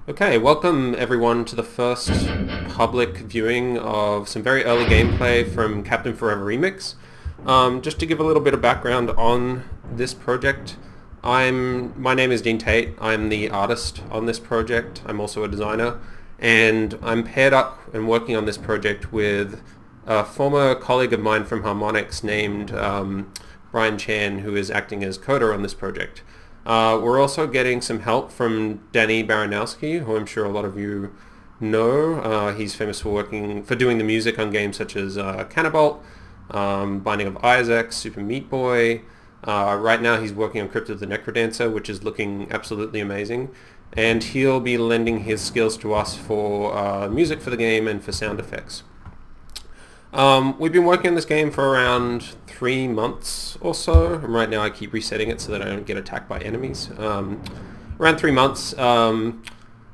Okay, welcome everyone to the first public viewing of some very early gameplay from Captain Forever Remix. Just to give a little bit of background on this project, my name is Dean Tate. I'm the artist on this project. I'm also a designer, and I'm paired up and working on this project with a former colleague of mine from Harmonix named Brian Chan, who is acting as coder on this project. We're also getting some help from Danny Baranowski, who I'm sure a lot of you know. He's famous for doing the music on games such as Cannibal, Binding of Isaac, Super Meat Boy. Right now he's working on Crypt of the Necrodancer, which is looking absolutely amazing. And he'll be lending his skills to us for music for the game and for sound effects. We've been working on this game for around 3 months or so, and right now I keep resetting it so that I don't get attacked by enemies. Around 3 months.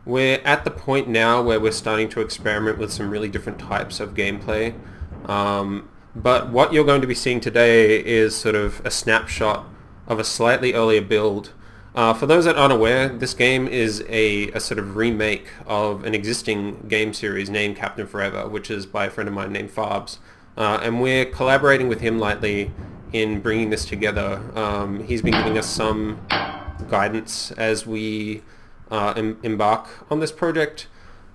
We're at the point now where we're starting to experiment with some really different types of gameplay. But what you're going to be seeing today is sort of a snapshot of a slightly earlier build. For those that aren't aware, this game is a sort of remake of an existing game series named Captain Forever, which is by a friend of mine named Farbs. And we're collaborating with him lightly in bringing this together. He's been giving us some guidance as we embark on this project.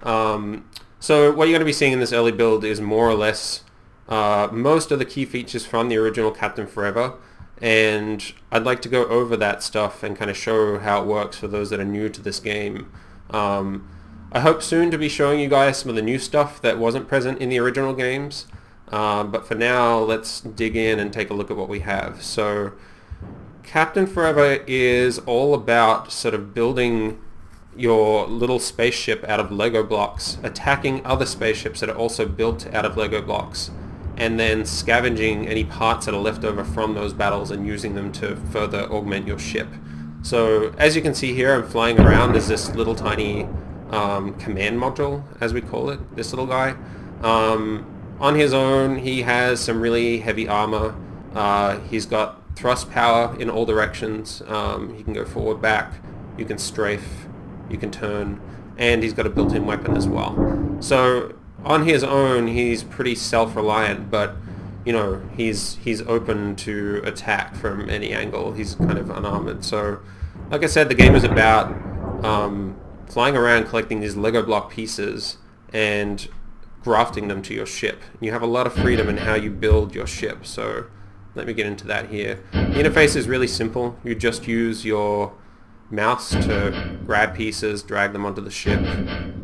So what you're going to be seeing in this early build is more or less most of the key features from the original Captain Forever. And I'd like to go over that stuff and kind of show how it works for those that are new to this game. I hope soon to be showing you guys some of the new stuff that wasn't present in the original games. But for now, let's dig in and take a look at what we have. So Captain Forever is all about sort of building your little spaceship out of Lego blocks, attacking other spaceships that are also built out of Lego blocks, and then scavenging any parts that are left over from those battles and using them to further augment your ship. So as you can see here, I'm flying around as this little tiny command module, as we call it, this little guy. On his own, he has some really heavy armor. He's got thrust power in all directions. He can go forward, back, you can strafe, you can turn, and he's got a built-in weapon as well. So on his own, he's pretty self-reliant, but you know, he's open to attack from any angle. He's kind of unarmored. So, like I said, the game is about flying around collecting these Lego block pieces and grafting them to your ship. You have a lot of freedom in how you build your ship. So, let me get into that here. The interface is really simple. You just use your mouse to grab pieces, drag them onto the ship,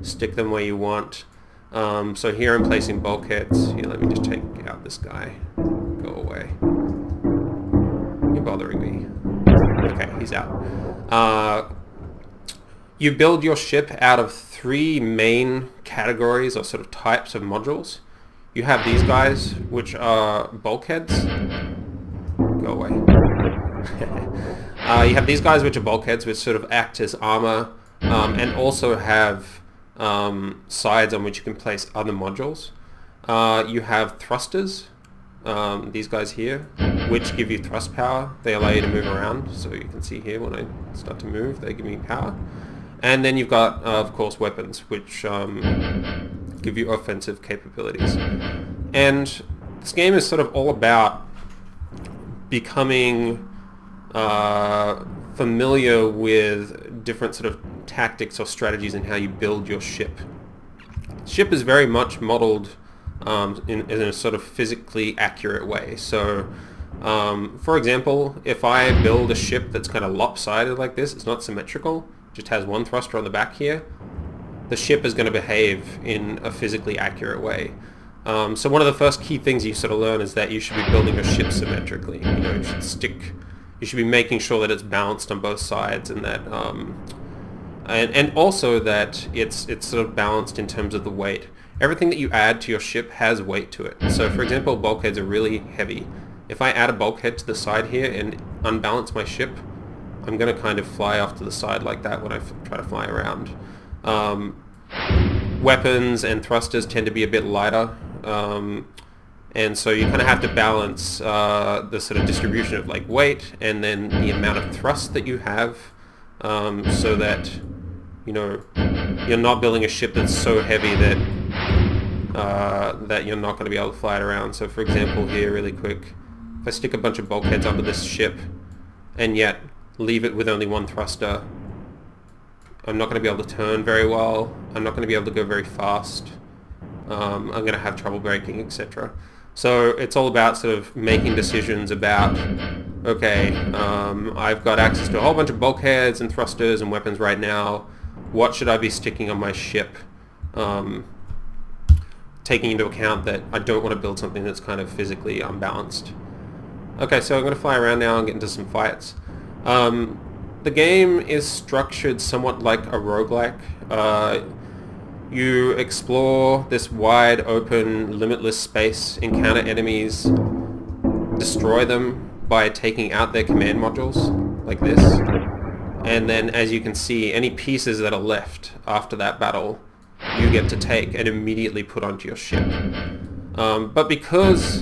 stick them where you want. So here I'm placing bulkheads. Here, let me just take out this guy. Go away. You're bothering me. Okay, he's out. You build your ship out of 3 main categories or sort of types of modules. You have these guys, which are bulkheads. Go away. You have these guys, which are bulkheads, which sort of act as armor, and also have sides on which you can place other modules. You have thrusters, these guys here, which give you thrust power. They allow you to move around, so you can see here when I start to move, they give me power. And then you've got, of course, weapons, which give you offensive capabilities. And this game is sort of all about becoming familiar with different sort of tactics or strategies in how you build your ship. Ship is very much modeled in a sort of physically accurate way. So, for example, if I build a ship that's kind of lopsided like this, it's not symmetrical, just has one thruster on the back here, the ship is going to behave in a physically accurate way. So one of the first key things you sort of learn is that you should be building your ship symmetrically. You know, you should be making sure that it's balanced on both sides, and that and also that it's sort of balanced in terms of the weight. Everything that you add to your ship has weight to it. So for example, bulkheads are really heavy. If I add a bulkhead to the side here and unbalance my ship, I'm going to kind of fly off to the side like that when I try to fly around. Weapons and thrusters tend to be a bit lighter. And so you kind of have to balance the sort of distribution of like weight and then the amount of thrust that you have, so that you know, you're not building a ship that's so heavy that that you're not going to be able to fly it around. So for example here, really quick, if I stick a bunch of bulkheads under this ship and yet leave it with only one thruster, I'm not going to be able to turn very well, I'm not going to be able to go very fast, I'm going to have trouble braking, etc. So it's all about sort of making decisions about, okay, I've got access to a whole bunch of bulkheads and thrusters and weapons right now, what should I be sticking on my ship? Taking into account that I don't want to build something that's kind of physically unbalanced. Okay, so I'm going to fly around now and get into some fights. The game is structured somewhat like a roguelike. You explore this wide open limitless space, encounter enemies, destroy them by taking out their command modules like this, and then as you can see, any pieces that are left after that battle you get to take and immediately put onto your ship. But because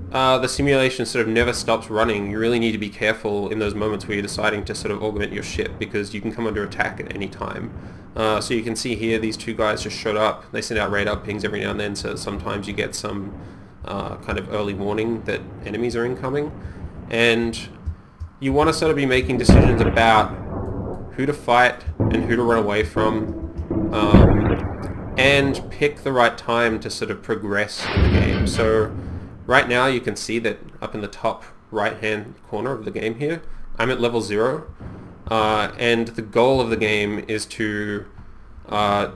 the simulation sort of never stops running, you really need to be careful in those moments where you're deciding to sort of augment your ship, because you can come under attack at any time. So you can see here these two guys just showed up. They send out radar pings every now and then, so sometimes you get some kind of early warning that enemies are incoming. And you want to sort of be making decisions about who to fight and who to run away from, and pick the right time to sort of progress in the game. So right now you can see that up in the top right hand corner of the game here, I'm at level 0, and the goal of the game is to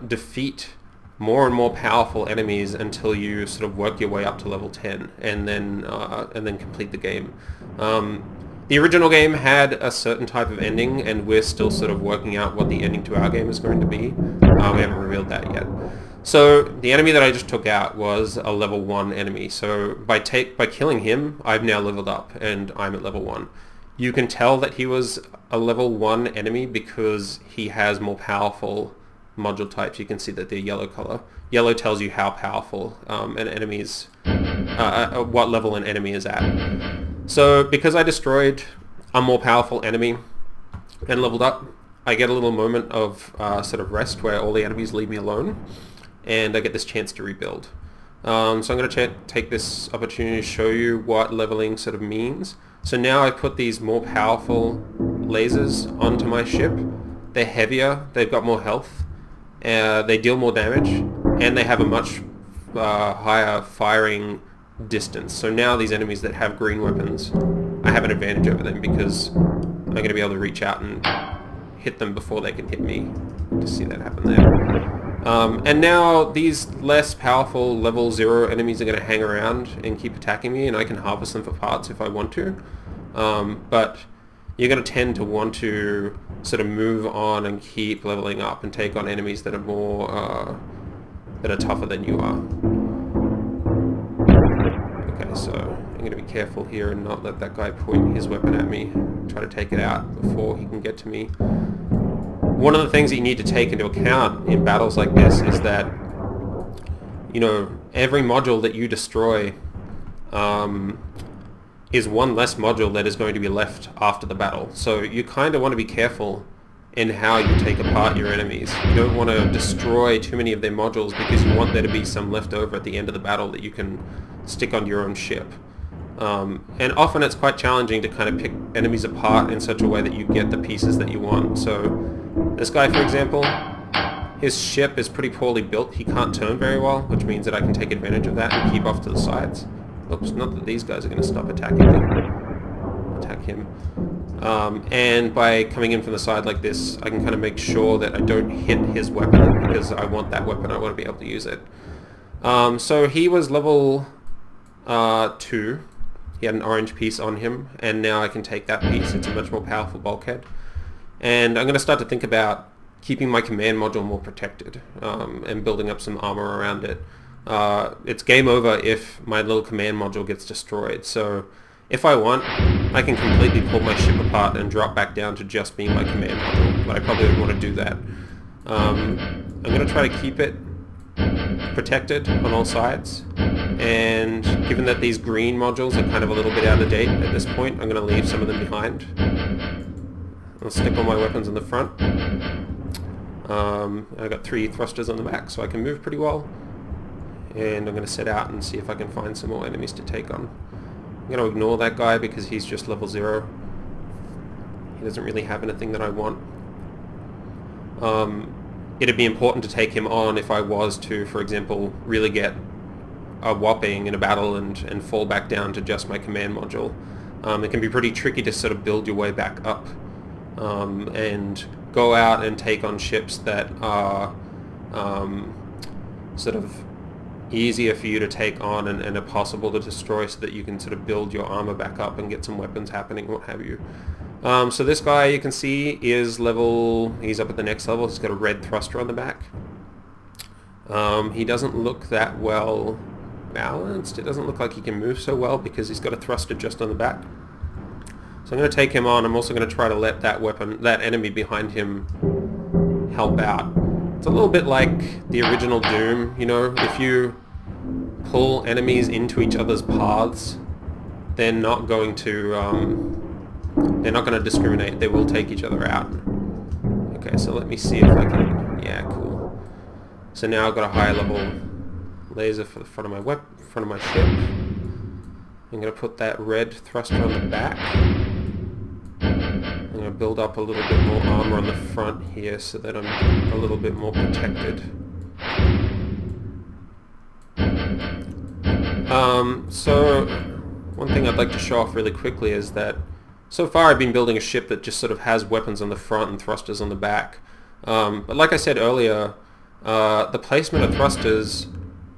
defeat more and more powerful enemies until you sort of work your way up to level 10 and then complete the game. The original game had a certain type of ending, and we're still sort of working out what the ending to our game is going to be. We haven't revealed that yet. So the enemy that I just took out was a level 1 enemy. So by killing him, I've now leveled up and I'm at level 1. You can tell that he was a level 1 enemy because he has more powerful module types. You can see that they're yellow color. Yellow tells you how powerful an enemy's, what level an enemy is at. So because I destroyed a more powerful enemy and leveled up, I get a little moment of sort of rest where all the enemies leave me alone, and I get this chance to rebuild. So I'm going to take this opportunity to show you what leveling sort of means. So now I put these more powerful lasers onto my ship. They're heavier, they've got more health, they deal more damage, and they have a much higher firing distance. So now these enemies that have green weapons, I have an advantage over them because I'm going to be able to reach out and hit them before they can hit me. Just see that happen there. And now these less powerful level 0 enemies are going to hang around and keep attacking me, and I can harvest them for parts if I want to. But you're going to tend to want to sort of move on and keep leveling up and take on enemies that are more that are tougher than you are. Okay, so I'm going to be careful here and not let that guy point his weapon at me, try to take it out before he can get to me. One of the things that you need to take into account in battles like this is that, you know, every module that you destroy is one less module that is going to be left after the battle. So you kind of want to be careful in how you take apart your enemies. You don't want to destroy too many of their modules because you want there to be some left over at the end of the battle that you can stick on your own ship. And often it's quite challenging to kind of pick enemies apart in such a way that you get the pieces that you want. So this guy, for example, his ship is pretty poorly built. He can't turn very well, which means that I can take advantage of that and keep off to the sides. Oops, not that these guys are going to stop attacking me. Attack him. And by coming in from the side like this, I can kind of make sure that I don't hit his weapon because I want that weapon. I want to be able to use it. So he was level 2. He had an orange piece on him, and now I can take that piece. It's a much more powerful bulkhead. And I'm going to start to think about keeping my command module more protected and building up some armor around it. It's game over if my little command module gets destroyed. So if I want, I can completely pull my ship apart and drop back down to just being my command module, but I probably would want to do that. I'm going to try to keep it protected on all sides, and given that these green modules are kind of a little bit out of date at this point, I'm going to leave some of them behind. I'll stick all my weapons in the front. I've got 3 thrusters on the back, so I can move pretty well. And I'm going to set out and see if I can find some more enemies to take on. I'm going to ignore that guy because he's just level 0. He doesn't really have anything that I want. It'd be important to take him on if I was to, for example, really get a whopping in a battle and fall back down to just my command module. It can be pretty tricky to sort of build your way back up and go out and take on ships that are sort of easier for you to take on and are possible to destroy, so that you can sort of build your armor back up and get some weapons happening, what have you. So this guy, you can see, is he's up at the next level. He's got a red thruster on the back. He doesn't look that well balanced. It doesn't look like he can move so well because he's got a thruster just on the back. So I'm going to take him on. I'm also going to try to let that enemy behind him help out. It's a little bit like the original Doom, you know, if you pull enemies into each other's paths, they're not going to discriminate. They will take each other out. Okay, so let me see if I can... Yeah, cool. So now I've got a higher level laser for the front of my ship. I'm going to put that red thruster on the back. I'm going to build up a little bit more armor on the front here so that I'm a little bit more protected. So one thing I'd like to show off really quickly is that so far I've been building a ship that just sort of has weapons on the front and thrusters on the back. But like I said earlier, the placement of thrusters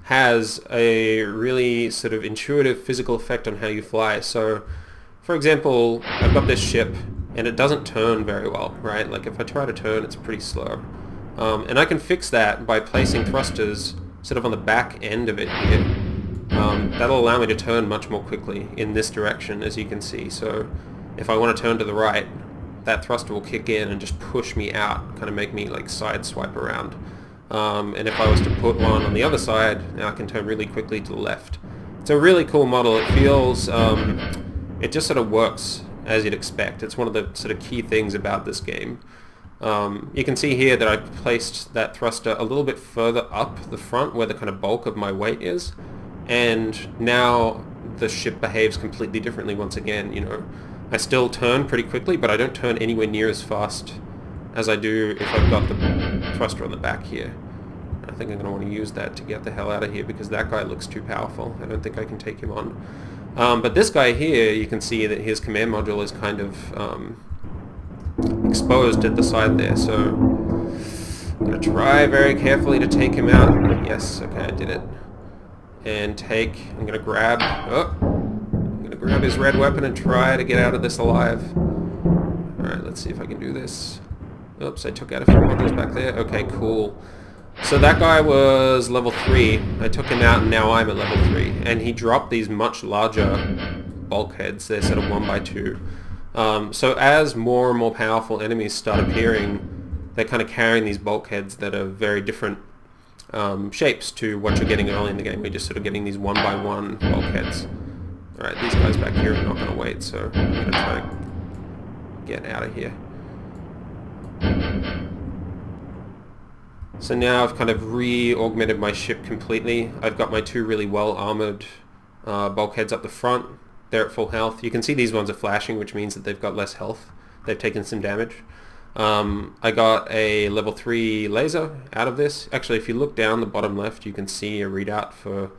has a really sort of intuitive physical effect on how you fly. So, for example, I've got this ship and it doesn't turn very well, right? Like if I try to turn, it's pretty slow. And I can fix that by placing thrusters sort of on the back end of it here. That'll allow me to turn much more quickly in this direction, as you can see. So if I want to turn to the right, that thruster will kick in and just push me out, kind of make me like side swipe around. And if I was to put one on the other side, now I can turn really quickly to the left. It's a really cool model. It feels, it just sort of works as you'd expect. It's one of the sort of key things about this game. You can see here that I placed that thruster a little bit further up the front where the kind of bulk of my weight is, and now the ship behaves completely differently once again. You know, I still turn pretty quickly, but I don't turn anywhere near as fast as I do if I've got the thruster on the back here. I think I'm going to want to use that to get the hell out of here because that guy looks too powerful. I don't think I can take him on. But this guy here, you can see that his command module is kind of exposed at the side there, so I'm going to try very carefully to take him out. Yes, okay, I did it. And I'm going to grab his red weapon and try to get out of this alive. Alright, let's see if I can do this. Oops, I took out a few modules back there. Okay, cool. So that guy was level 3. I took him out and now I'm at level 3. And he dropped these much larger bulkheads. They're sort of 1x2. So as more and more powerful enemies start appearing, they're kind of carrying these bulkheads that are very different shapes to what you're getting early in the game. We're just sort of getting these 1x1 bulkheads. Alright, these guys back here are not going to wait, so I'm going to try to get out of here. So now I've kind of re-augmented my ship completely. I've got my 2 really well-armored bulkheads up the front. They're at full health. You can see these ones are flashing, which means that they've got less health. They've taken some damage. I got a level 3 laser out of this. Actually, if you look down the bottom left, you can see a readout for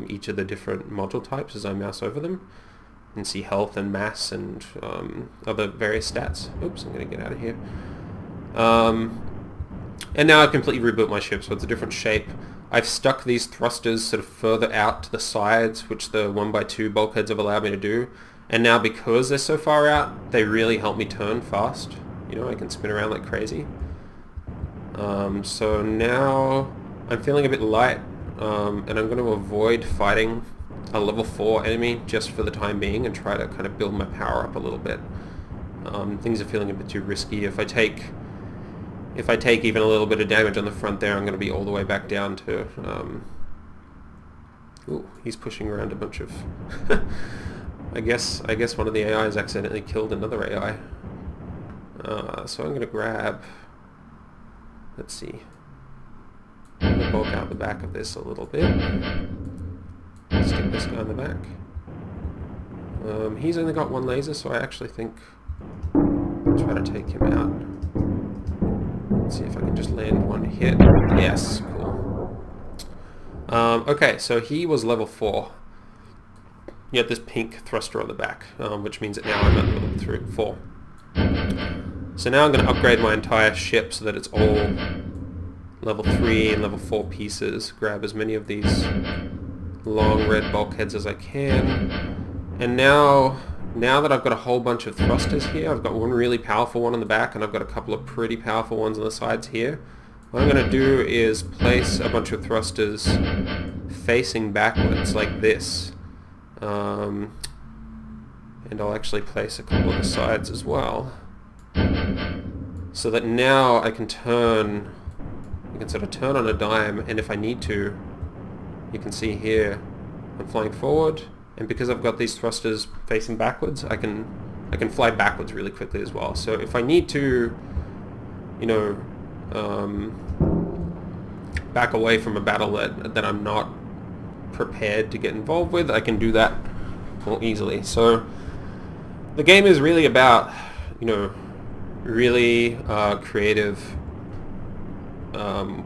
each of the different module types as I mouse over them. You can see health and mass and other various stats. Oops, I'm going to get out of here. And now I've completely rebuilt my ship, so it's a different shape. I've stuck these thrusters sort of further out to the sides, which the 1x2 bulkheads have allowed me to do. And now because they're so far out, they really help me turn fast. You know, I can spin around like crazy. So now I'm feeling a bit light, and I'm going to avoid fighting a level 4 enemy just for the time being and try to kind of build my power up a little bit. Things are feeling a bit too risky. If I take even a little bit of damage on the front there, I'm going to be all the way back down to... Ooh, he's pushing around a bunch of... I guess one of the AIs accidentally killed another AI. So I'm going to grab let's see. I'm going to bulk out the back of this a little bit. Stick this guy in the back. He's only got one laser, so I actually think I'll try to take him out. Let's see if I can just land one hit. Yes, cool. Okay, so he was level 4. You had this pink thruster on the back, which means that now I'm at level 4. So now I'm going to upgrade my entire ship so that it's all level 3 and level 4 pieces. Grab as many of these long red bulkheads as I can. And now that I've got a whole bunch of thrusters here, I've got one really powerful one on the back and I've got a couple of pretty powerful ones on the sides here. What I'm going to do is place a bunch of thrusters facing backwards like this. And I'll actually place a couple of the sides as well. So that now I can turn, sort of turn on a dime, and if I need to, you can see here, I'm flying forward, and because I've got these thrusters facing backwards, I can fly backwards really quickly as well. So if I need to, you know, back away from a battle that I'm not prepared to get involved with, I can do that more easily. So the game is really about, you know, really creative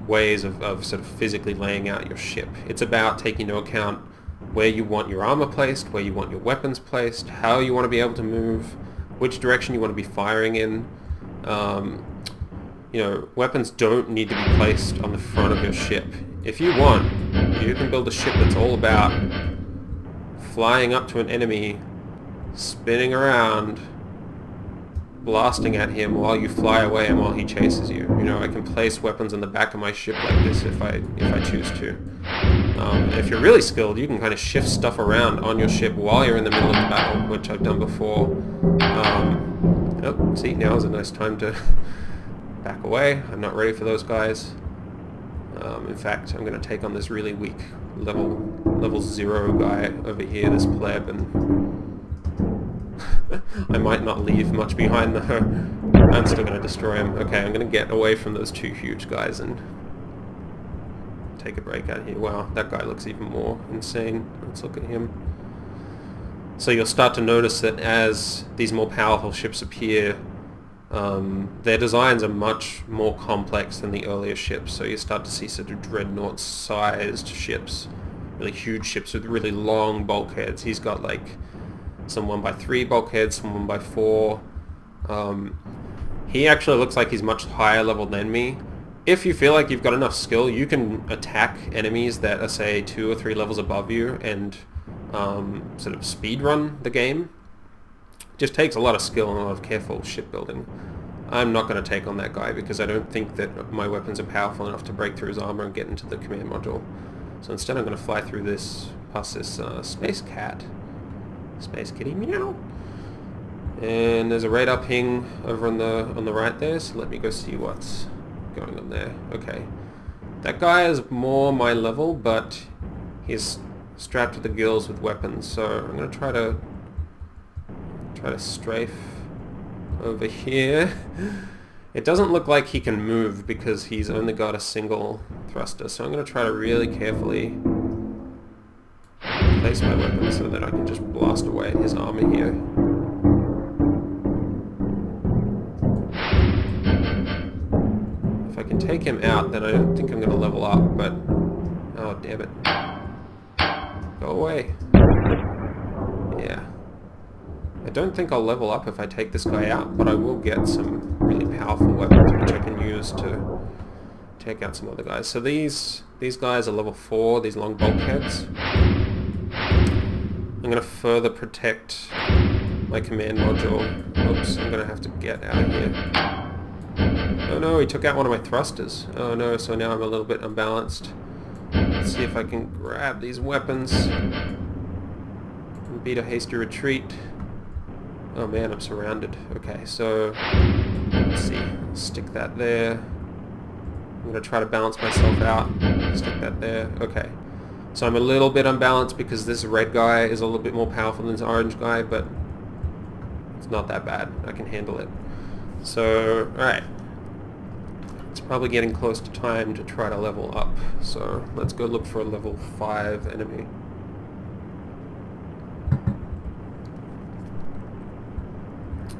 ways of sort of physically laying out your ship. It's about taking into account where you want your armor placed, where you want your weapons placed, how you want to be able to move, which direction you want to be firing in. You know, weapons don't need to be placed on the front of your ship. If you want, you can build a ship that's all about flying up to an enemy, spinning around, blasting at him while you fly away and while he chases you. You know, I can place weapons on the back of my ship like this if I choose to. If you're really skilled, you can kind of shift stuff around on your ship while you're in the middle of the battle, which I've done before. Oh, see, now is a nice time to back away. I'm not ready for those guys. In fact, I'm going to take on this really weak level 0 guy over here, this pleb, and I might not leave much behind though. I'm still going to destroy him. Okay, I'm going to get away from those two huge guys and take a break out here. Wow, that guy looks even more insane. Let's look at him. So you'll start to notice that as these more powerful ships appear, their designs are much more complex than the earlier ships. So you start to see sort of dreadnought-sized ships, really huge ships with really long bulkheads. He's got like some 1x3 bulkheads, some 1x4. He actually looks like he's much higher level than me. If you feel like you've got enough skill, you can attack enemies that are, say, 2 or 3 levels above you and sort of speed run the game. Just takes a lot of skill and a lot of careful shipbuilding. I'm not going to take on that guy because I don't think that my weapons are powerful enough to break through his armor and get into the command module. So instead I'm going to fly through this, past this space cat. Space kitty, meow. And there's a radar ping over on the right there, so let me go see what's going on there. Okay. That guy is more my level, but he's strapped to the gills with weapons, so I'm going to try to strafe over here. It doesn't look like he can move because he's only got a single thruster, so I'm going to try to really carefully place my weapon so that I can just blast away his armor here. If I can take him out, then I don't think I'm going to level up, but oh damn it. Go away. Yeah. I don't think I'll level up if I take this guy out, but I will get some really powerful weapons which I can use to take out some other guys. So these guys are level 4, these long bulkheads. I'm going to further protect my command module. Oops, I'm going to have to get out of here. Oh no, he took out one of my thrusters. Oh no, so now I'm a little bit unbalanced. Let's see if I can grab these weapons and beat a hasty retreat. Oh man, I'm surrounded. Okay, so let's see. Stick that there. I'm going to try to balance myself out. Stick that there. Okay. So I'm a little bit unbalanced because this red guy is a little bit more powerful than this orange guy, but it's not that bad. I can handle it. So, alright. It's probably getting close to time to try to level up, so let's go look for a level 5 enemy.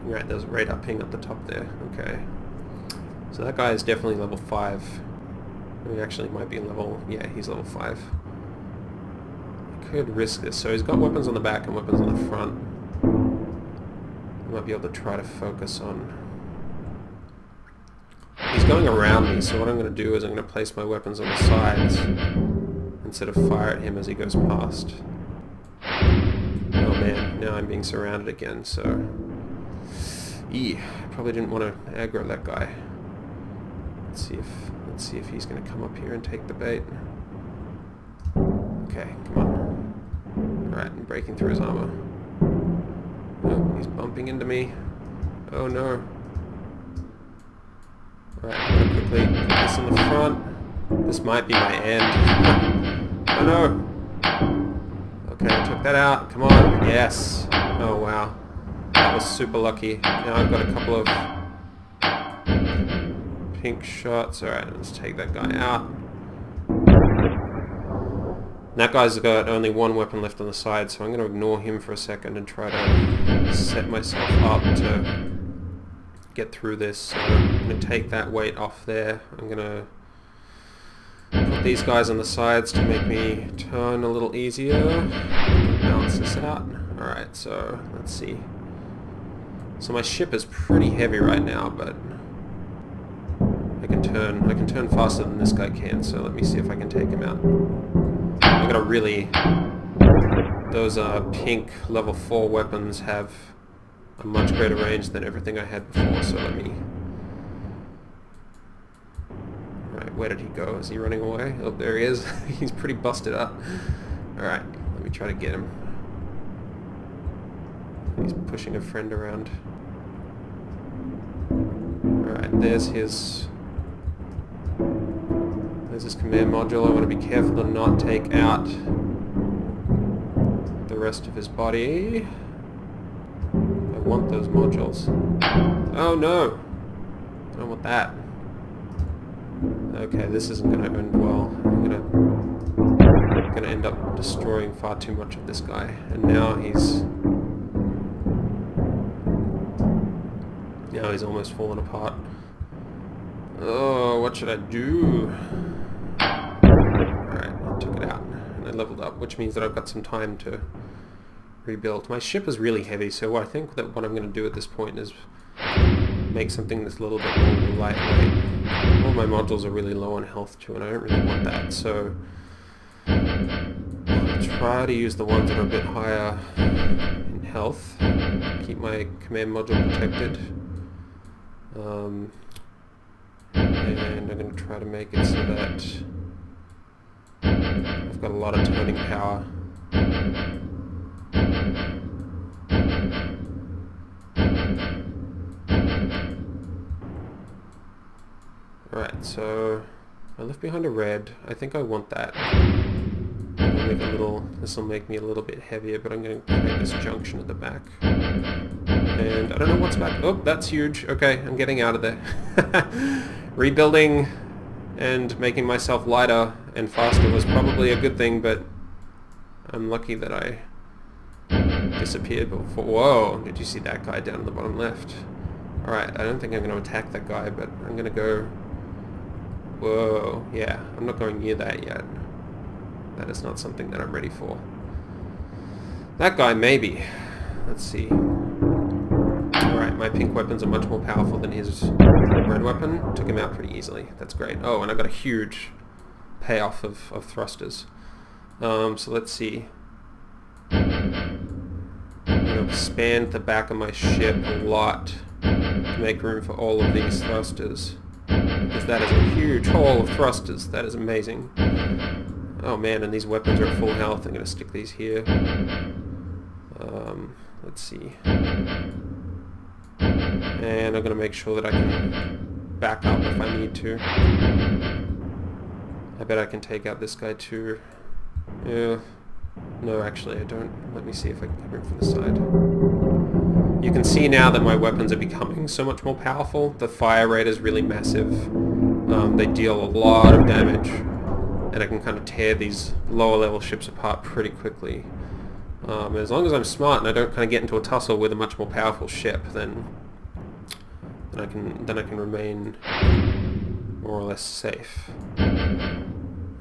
Right, there's a radar ping at the top there. Okay. So that guy is definitely level 5. He actually might be level... yeah, he's level 5. I could risk this. So he's got weapons on the back and weapons on the front. I might be able to try to focus on... he's going around me, so what I'm going to do is I'm going to place my weapons on the sides instead of fire at him as he goes past. Oh man, now I'm being surrounded again, so... probably didn't want to aggro that guy. Let's see if he's going to come up here and take the bait. Okay, come on. Alright, I'm breaking through his armor. Oh, he's bumping into me. Oh no. Alright, I'm going to quickly put this in the front. This might be my end. Oh no. Okay, I took that out. Come on. Yes. Oh wow. That was super lucky. Now I've got a couple of pink shots. Alright, let's take that guy out. That guy's got only one weapon left on the side, so I'm going to ignore him for a second and try to set myself up to get through this. So I'm going to take that weight off there. I'm going to put these guys on the sides to make me turn a little easier. Balance this out. Alright, so let's see. So my ship is pretty heavy right now, but I can turn faster than this guy can, so let me see if I can take him out. I'm gonna really... those pink level 4 weapons have a much greater range than everything I had before, so let me... Alright, where did he go? Is he running away? Oh, there he is. He's pretty busted up. Alright, let me try to get him. He's pushing a friend around. Alright, there's his command module. I want to be careful to not take out the rest of his body. I want those modules. Oh no! I don't want that. Okay, this isn't going to end well. I'm gonna end up destroying far too much of this guy. And now he's almost fallen apart. Oh, what should I do? Alright, I took it out and I leveled up, which means that I've got some time to rebuild. My ship is really heavy, so I think that what I'm going to do at this point is make something that's a little bit more lightweight. All my modules are really low on health too, and I don't really want that, so I'll try to use the ones that are a bit higher in health. Keep my command module protected. And I'm going to try to make it so that I've got a lot of turning power. Alright, so I left behind a red. I think I want that. This will make me a little bit heavier, but I'm going to create this junction at the back. And I don't know what's back. Oh, that's huge. Okay, I'm getting out of there. Rebuilding and making myself lighter and faster was probably a good thing, but I'm lucky that I disappeared before. Whoa, did you see that guy down in the bottom left? Alright, I don't think I'm going to attack that guy, but I'm going to go... Whoa, yeah, I'm not going near that yet. That is not something that I'm ready for. That guy, maybe. Let's see. Alright, my pink weapons are much more powerful than his red weapon. Took him out pretty easily. That's great. Oh, and I got a huge payoff of thrusters. So let's see. I'm going to expand the back of my ship a lot to make room for all of these thrusters. Because that is a huge hole of thrusters. That is amazing. Oh man, and these weapons are at full health. I'm going to stick these here. Let's see. And I'm going to make sure that I can back up if I need to. I bet I can take out this guy too. Yeah. No, actually I don't. Let me see if I can cover him from the side. You can see now that my weapons are becoming so much more powerful. The fire rate is really massive. They deal a lot of damage, and I can kind of tear these lower level ships apart pretty quickly. As long as I'm smart and I don't kind of get into a tussle with a much more powerful ship, then I can remain more or less safe.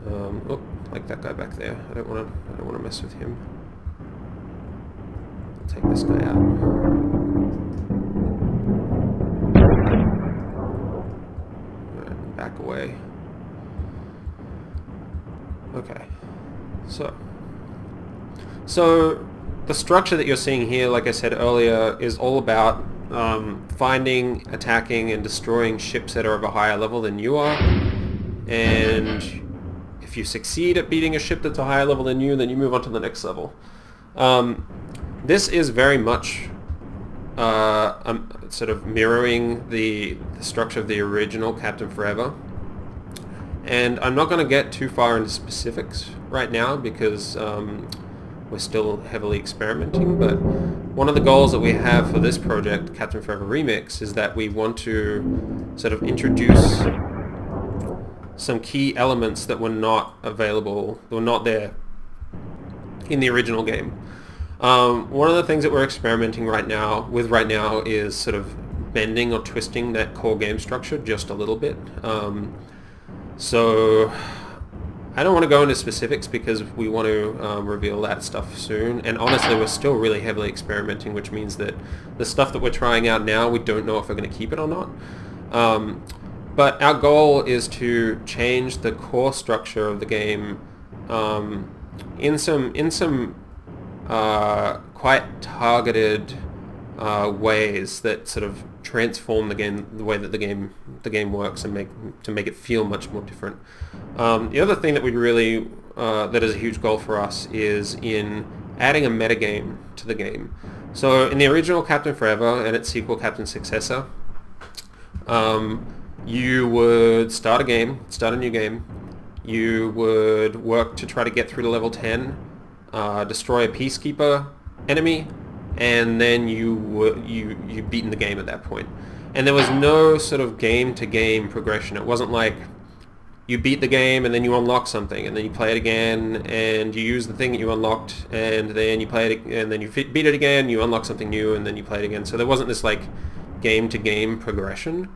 Oh, like that guy back there. I don't want to mess with him. I'll take this guy out. Right, back away. Okay. So the structure that you're seeing here, like I said earlier, is all about finding, attacking, and destroying ships that are of a higher level than you are. And if you succeed at beating a ship that's a higher level than you, then you move on to the next level. This is very much sort of mirroring the structure of the original Captain Forever. And I'm not going to get too far into specifics right now because we're still heavily experimenting, but one of the goals that we have for this project, Captain Forever Remix, is that we want to sort of introduce some key elements that were not available, were not there in the original game. One of the things that we're experimenting right now is sort of bending or twisting that core game structure just a little bit. So I don't want to go into specifics because we want to reveal that stuff soon, and honestly we're still really heavily experimenting, which means that the stuff that we're trying out now, we don't know if we're going to keep it or not. But our goal is to change the core structure of the game in some quite targeted ways that sort of transform the game, the way that the game works, and make it feel much more different. The other thing that we really that is a huge goal for us is in adding a metagame to the game. So in the original Captain Forever and its sequel Captain Successor, you would start a new game. You would work to try to get through to level 10, destroy a peacekeeper enemy, and then you'd beaten the game at that point. And there was no sort of game-to-game progression. It wasn't like you beat the game and then you unlock something, and then you play it again, and you use the thing that you unlocked, and then you play it, and then you beat it again, you unlock something new, and then you play it again. So there wasn't this like game-to-game progression.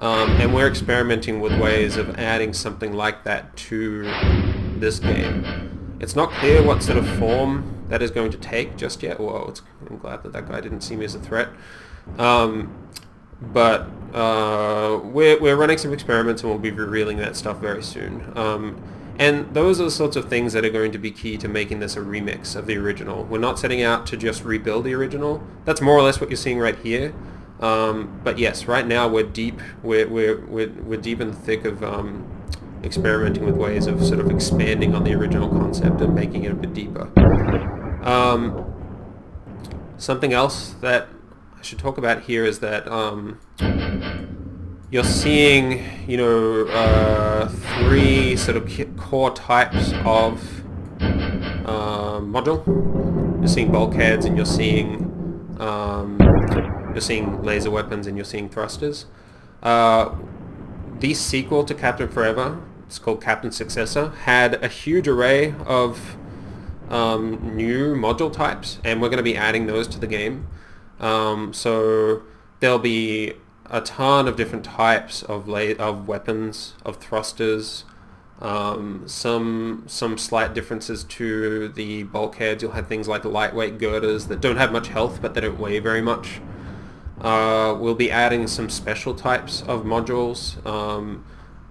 And we're experimenting with ways of adding something like that to this game. It's not clear what sort of form that is going to take just yet. Whoa, I'm glad that guy didn't see me as a threat. But we're running some experiments, and we'll be revealing that stuff very soon. And those are the sorts of things that are going to be key to making this a remix of the original. We're not setting out to just rebuild the original. That's more or less what you're seeing right here. But yes, right now we're deep. We're deep in the thick of experimenting with ways of sort of expanding on the original concept and making it a bit deeper. Something else that I should talk about here is that you're seeing, you know, three sort of core types of module. You're seeing bulkheads, and you're seeing laser weapons, and you're seeing thrusters. The sequel to Captain Forever, it's called Captain Successor, had a huge array of new module types, and we're going to be adding those to the game. So there'll be a ton of different types of weapons, of thrusters, some slight differences to the bulkheads. You'll have things like lightweight girders that don't have much health, but they don't weigh very much. We'll be adding some special types of modules,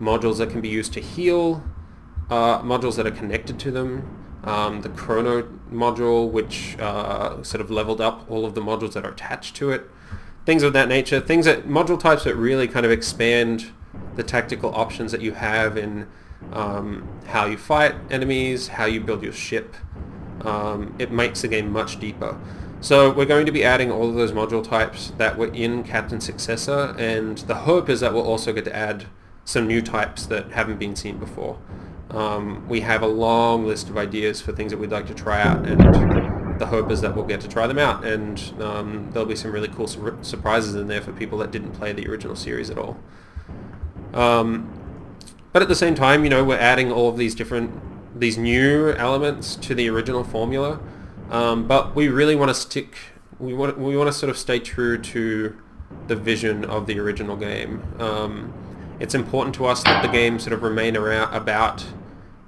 modules that can be used to heal, modules that are connected to them, the chrono module, which sort of leveled up all of the modules that are attached to it, things of that nature, module types that really kind of expand the tactical options that you have in how you fight enemies, how you build your ship. It makes the game much deeper. So we're going to be adding all of those module types that were in Captain Successor, and the hope is that we'll also get to add some new types that haven't been seen before. We have a long list of ideas for things that we'd like to try out, and the hope is that we'll get to try them out, and there'll be some really cool surprises in there for people that didn't play the original series at all. But at the same time, you know, we're adding all of these new elements to the original formula. But we really want to we want to sort of stay true to the vision of the original game. It's important to us that the game sort of remain about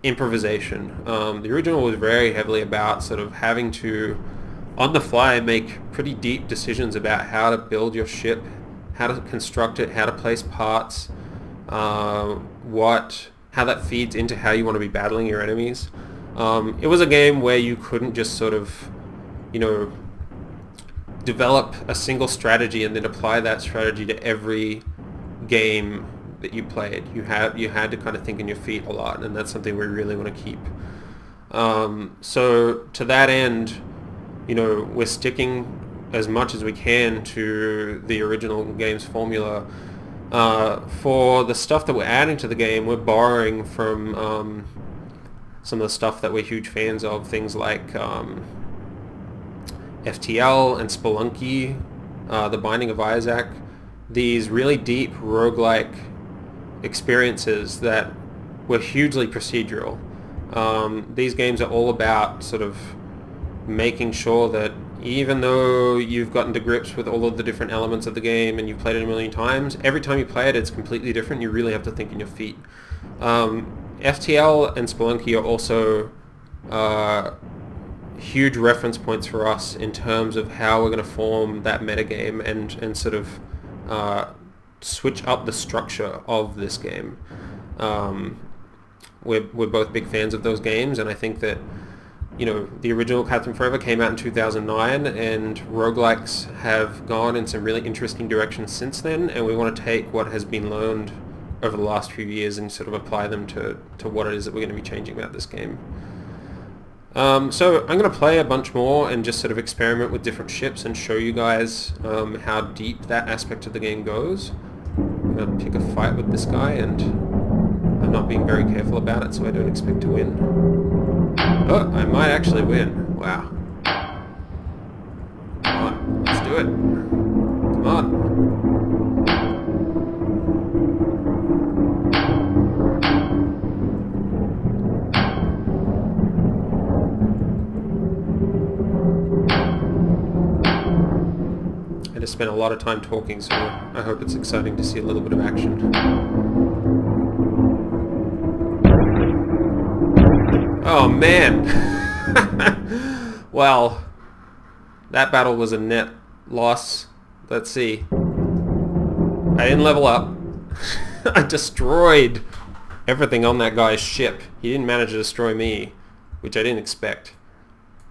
improvisation. The original was very heavily about sort of having to, on the fly, make pretty deep decisions about how to build your ship, how to construct it, how to place parts, how that feeds into how you want to be battling your enemies. It was a game where you couldn't just sort of, you know, develop a single strategy and then apply that strategy to every game that you played. You had to kind of think on your feet a lot, and that's something we really want to keep. So to that end, you know, we're sticking as much as we can to the original game's formula. For the stuff that we're adding to the game, we're borrowing from some of the stuff that we're huge fans of, things like FTL and Spelunky, The Binding of Isaac, these really deep roguelike experiences that were hugely procedural. These games are all about sort of making sure that even though you've gotten to grips with all of the different elements of the game and you've played it a million times, every time you play it it's completely different. You really have to think on your feet. FTL and Spelunky are also huge reference points for us in terms of how we're going to form that metagame and sort of switch up the structure of this game. We're both big fans of those games, and I think that, you know, the original Captain Forever came out in 2009, and roguelikes have gone in some really interesting directions since then, and we want to take what has been learned over the last few years and sort of apply them to what it is that we're going to be changing about this game. So I'm going to play a bunch more and just sort of experiment with different ships and show you guys how deep that aspect of the game goes. I'm going to pick a fight with this guy, and I'm not being very careful about it, so I don't expect to win. Oh, I might actually win. Wow. Come on, let's do it. Come on. I just spent a lot of time talking, so I hope it's exciting to see a little bit of action. Oh man! Well, that battle was a net loss. Let's see. I didn't level up. I destroyed everything on that guy's ship. He didn't manage to destroy me, which I didn't expect.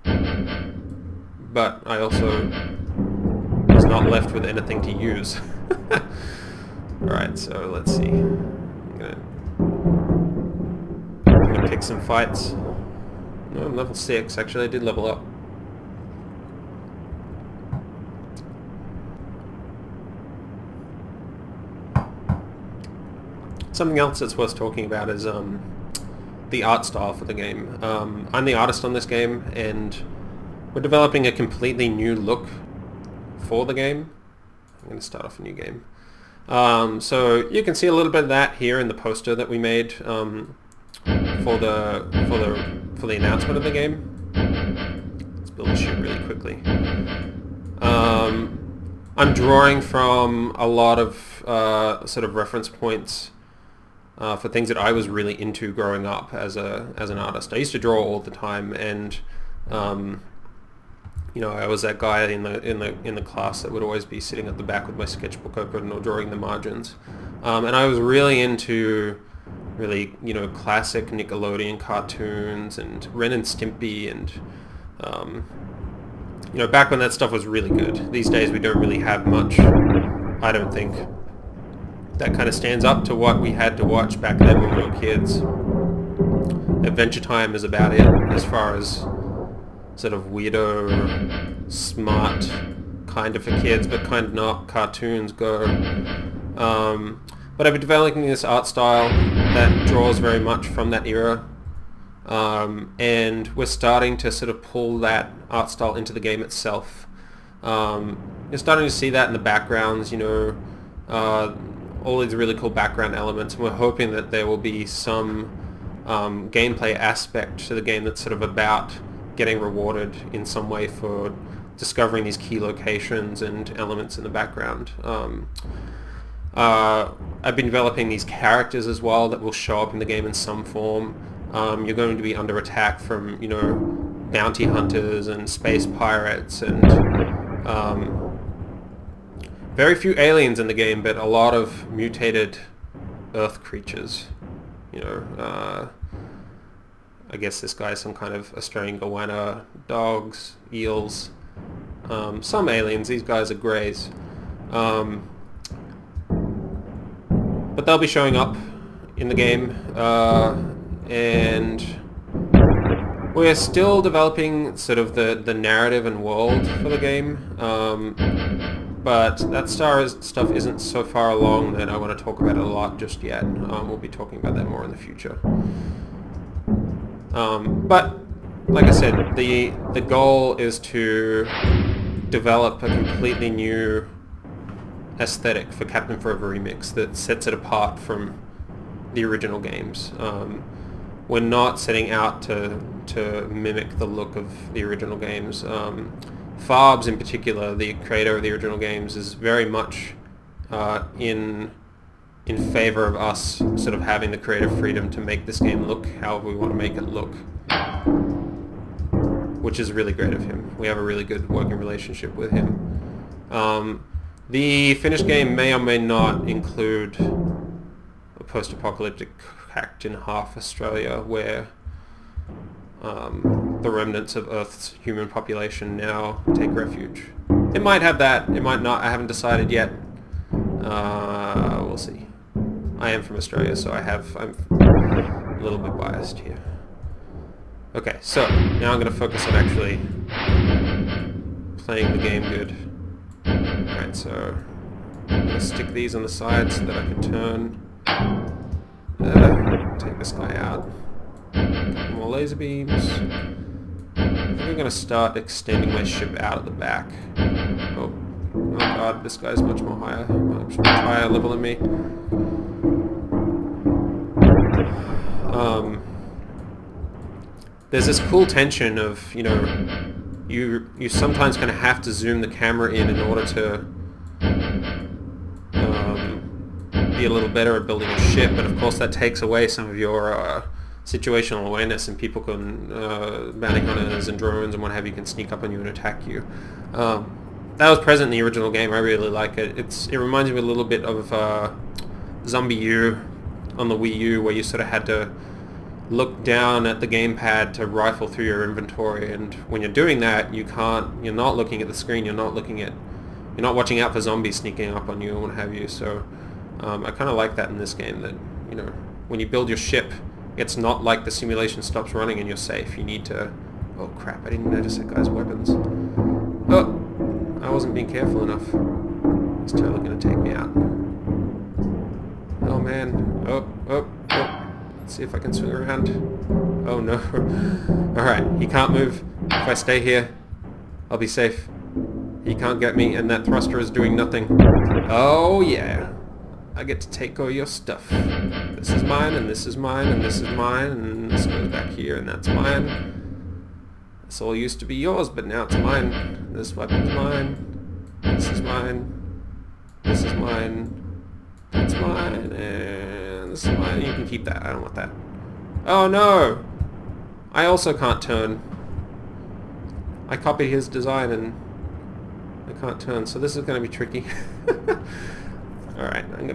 But I also was not left with anything to use. Alright, so let's see. I'm gonna pick some fights. No, I'm level 6. Actually, I did level up. Something else that's worth talking about is the art style for the game. I'm the artist on this game, and we're developing a completely new look for the game. I'm going to start off a new game. So you can see a little bit of that here in the poster that we made for the announcement of the game. Let's build a ship really quickly. I'm drawing from a lot of sort of reference points for things that I was really into growing up as an artist. I used to draw all the time, and you know, I was that guy in the class that would always be sitting at the back with my sketchbook open or drawing the margins. And I was really into you know, classic Nickelodeon cartoons and Ren and Stimpy, and you know, back when that stuff was really good. These days we don't really have much, I don't think, that kind of stands up to what we had to watch back then when we were kids. Adventure Time is about it as far as sort of weirdo, smart, kind of for kids, but kind of not cartoons go. But I've been developing this art style that draws very much from that era, and we're starting to sort of pull that art style into the game itself. You're starting to see that in the backgrounds, you know, all these really cool background elements, and we're hoping that there will be some gameplay aspect to the game that's sort of about getting rewarded in some way for discovering these key locations and elements in the background. I've been developing these characters as well that will show up in the game in some form. You're going to be under attack from, you know, bounty hunters and space pirates, and very few aliens in the game, but a lot of mutated Earth creatures. You know, I guess this guy's some kind of Australian goanna, dogs, eels, some aliens. These guys are greys. But they'll be showing up in the game, and we're still developing sort of the narrative and world for the game, but that stuff isn't so far along that I want to talk about it a lot just yet. We'll be talking about that more in the future. But like I said, the goal is to develop a completely new aesthetic for Captain Forever Remix that sets it apart from the original games. We're not setting out to mimic the look of the original games. Farbs in particular, the creator of the original games, is very much in favor of us sort of having the creative freedom to make this game look however we want to make it look, which is really great of him. We have a really good working relationship with him. The finished game may or may not include a post-apocalyptic hacked in half Australia where the remnants of Earth's human population now take refuge. It might have that, it might not, I haven't decided yet. We'll see. I am from Australia, so I'm a little bit biased here. Okay, so now I'm going to focus on actually playing the game good. Alright, so I'm going to stick these on the side so that I can turn. Take this guy out. Couple more laser beams. I think I'm going to start extending my ship out at the back. Oh god, this guy's much higher level than me. There's this cool tension of, you know, you sometimes kind of have to zoom the camera in order to be a little better at building a ship, but of course that takes away some of your situational awareness, and people can, bounty hunters and drones and what have you, can sneak up on you and attack you. That was present in the original game. I really like it. It reminds me a little bit of Zombie U on the Wii U, where you sort of had to look down at the gamepad to rifle through your inventory, and when you're doing that, you're not looking at the screen, you're not watching out for zombies sneaking up on you and what have you. So I kind of like that in this game, that, you know, when you build your ship, it's not like the simulation stops running and you're safe. You need to... Oh crap, I didn't notice that guy's weapons. Oh, I wasn't being careful enough. He's totally going to take me out. Oh man. Oh. Let's see if I can swing around. Oh no. Alright, he can't move. If I stay here, I'll be safe. He can't get me, and that thruster is doing nothing. Oh yeah. I get to take all your stuff. This is mine, and this is mine, and this is mine, and this goes back here, and that's mine. This all used to be yours, but now it's mine. This weapon's mine. This is mine. This is mine. That's mine, and this is mine. You can keep that. I don't want that. Oh no! I also can't turn. I copied his design, and I can't turn, so this is going to be tricky. Alright, I'm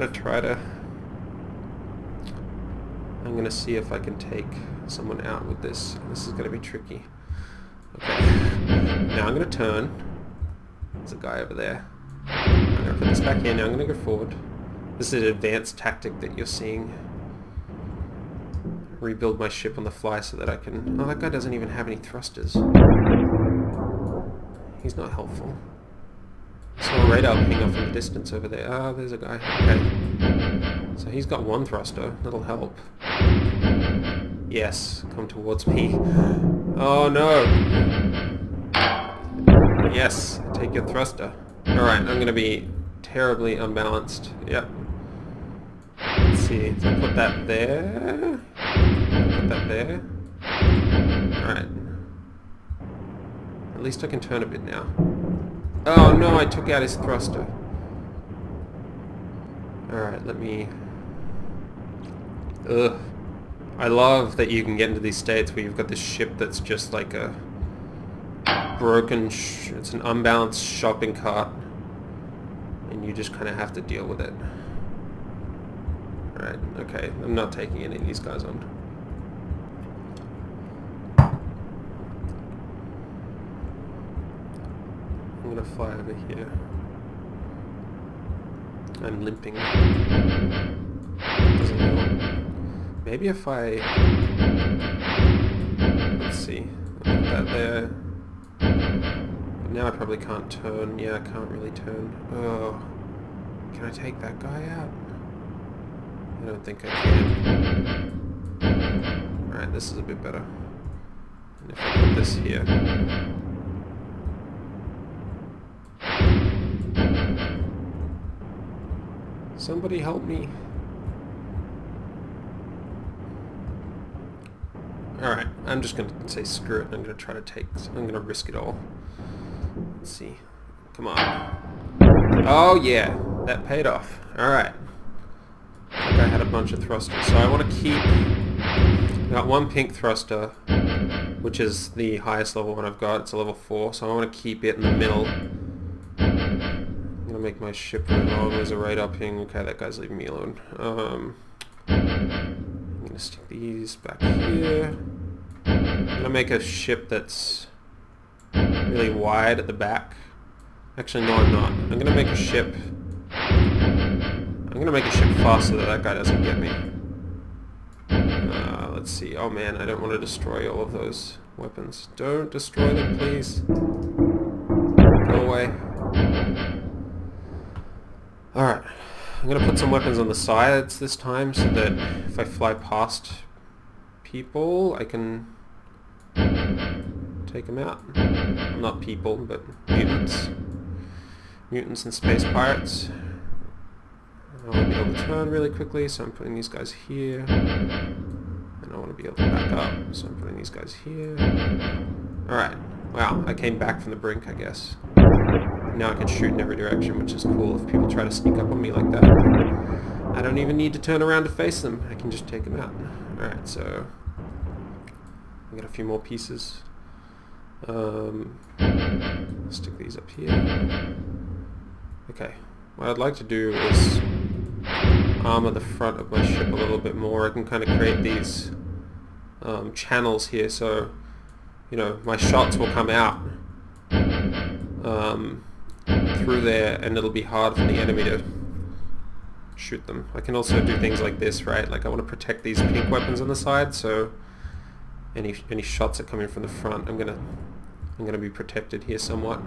gonna see if I can take someone out with this. This is gonna be tricky. Okay. Now I'm gonna turn. There's a guy over there. I'm gonna put this back in. Now I'm gonna go forward. This is an advanced tactic that you're seeing. Rebuild my ship on the fly so that I can... Oh, that guy doesn't even have any thrusters. He's not helpful. Saw a radar ping off in the distance over there. Ah, there's a guy. Okay. So he's got one thruster. That'll help. Yes, come towards me. Oh no! Yes, take your thruster. Alright, I'm gonna be terribly unbalanced. Yep. see, so I put that there. Put that there. Alright. At least I can turn a bit now. Oh no, I took out his thruster. Alright, let me... Ugh. I love that you can get into these states where you've got this ship that's just like a broken... it's an unbalanced shopping cart. And you just kind of have to deal with it. Alright, okay. I'm not taking any of these guys on. I'm gonna fly over here. I'm limping. Doesn't help. Maybe if I... let's see. I'll put that there. But now I probably can't turn. Yeah, I can't really turn. Oh. Can I take that guy out? I don't think I can. Alright, this is a bit better. And if I put this here... Somebody help me. Alright, I'm just going to say screw it. I'm going to try to take... I'm going to risk it all. Let's see. Come on. Oh yeah, that paid off. Alright. I think I had a bunch of thrusters. So I want to keep... I got one pink thruster, which is the highest level one I've got. It's a level 4, so I want to keep it in the middle. I'm going to make my ship really long. There's a radar ping. Okay, that guy's leaving me alone. I'm going to stick these back here. I'm going to make a ship that's really wide at the back. Actually, no, I'm not. I'm going to make a ship... I'm going to make a ship fast so that that guy doesn't get me. Let's see. Oh man, I don't want to destroy all of those weapons. Don't destroy them, please. Go away. Alright. I'm going to put some weapons on the sides this time so that if I fly past people, I can take them out. Well, not people, but mutants. Mutants and space pirates. I want to be able to turn really quickly, so I'm putting these guys here. And I want to be able to back up, so I'm putting these guys here. Alright. Wow, I came back from the brink, I guess. Now I can shoot in every direction, which is cool if people try to sneak up on me like that. I don't even need to turn around to face them. I can just take them out. Alright, so... I got a few more pieces. Stick these up here. Okay. What I'd like to do is armor the front of my ship a little bit more. I can kind of create these channels here, so you know my shots will come out through there, and it'll be hard for the enemy to shoot them. I can also do things like this, right? Like I want to protect these pink weapons on the side, so any shots that come in from the front, I'm gonna be protected here somewhat.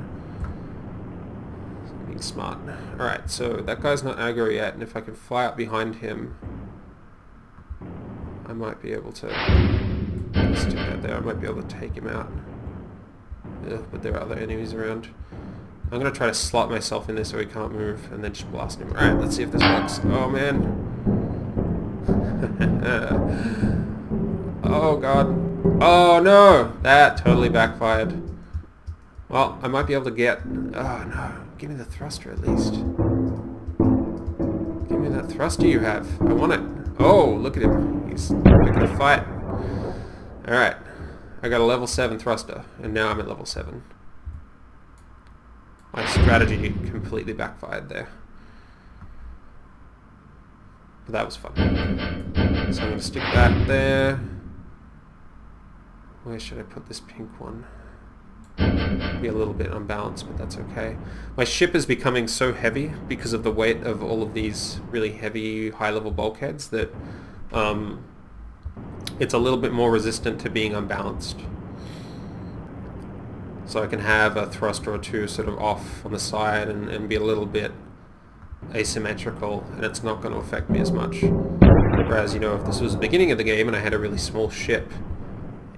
Being smart. Alright, so that guy's not aggro yet, and if I can fly up behind him, I might be able to stick that there. I might be able to take him out. Ugh, but there are other enemies around. I'm gonna try to slot myself in there so he can't move, and then just blast him. Alright, let's see if this works. Oh man. Oh god. Oh no! That totally backfired. Well, I might be able to get... Oh no. Give me the thruster at least. Give me that thruster you have. I want it. Oh, look at him. He's picking a fight. Alright. I got a level 7 thruster, and now I'm at level 7. My strategy completely backfired there. But that was fun. So I'm going to stick that there. Where should I put this pink one? Be a little bit unbalanced, but that's okay. My ship is becoming so heavy because of the weight of all of these really heavy high-level bulkheads that it's a little bit more resistant to being unbalanced. So I can have a thruster or two sort of off on the side and be a little bit asymmetrical, and it's not going to affect me as much. Whereas, you know, if this was the beginning of the game and I had a really small ship,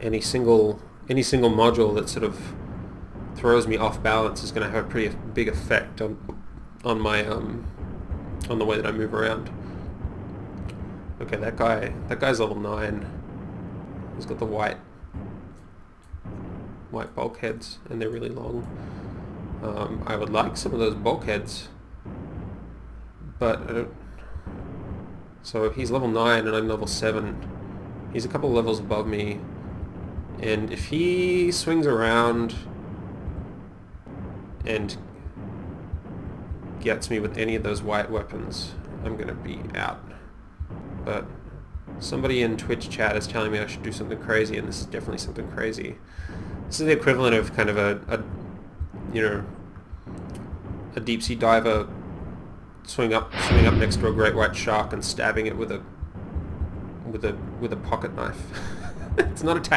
any single module that sort of throws me off balance is going to have a pretty big effect on my on the way that I move around. Okay, that guy's level 9. He's got the white bulkheads, and they're really long. I would like some of those bulkheads, but I don't... So if he's level 9 and I'm level 7, he's a couple levels above me, and if he swings around and gets me with any of those white weapons, I'm gonna be out. But somebody in Twitch chat is telling me I should do something crazy, and this is definitely something crazy. This is the equivalent of kind of a deep sea diver swimming up next to a great white shark and stabbing it with a pocket knife. It's not